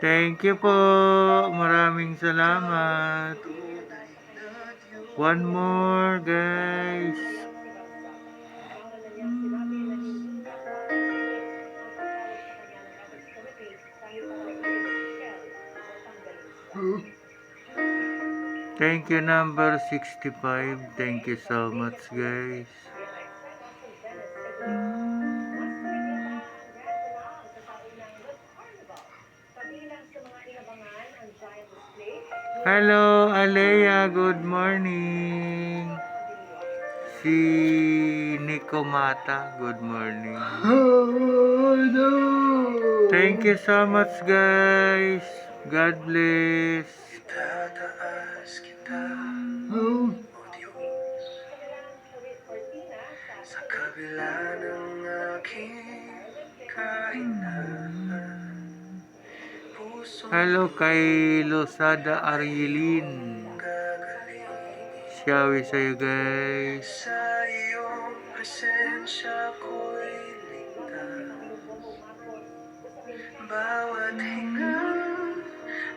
Thank you po. Maraming salamat. One more, guys. Thank you, number 65. Thank you so much, guys. Hello, Alea. Good morning. Si Nico Mata. Good morning. Thank you so much, guys. God bless. Itataas kita sa kabila ng aking kainan. Hello kay Losada Arielin. Shawi sa'yo, guys. Sa iyong presensya ko'y ligtas. Bawat hinga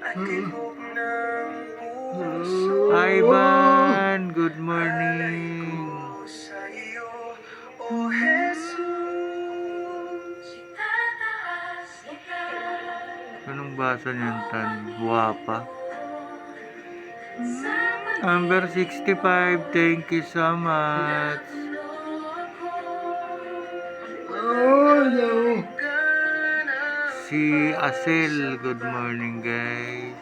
at tibok ng puso. Ivan, good morning. Sa iyo, O Jesus. Anong basa niyan, Tan? Guwapa. Number 65, thank you so much. Si Asel, good morning, guys.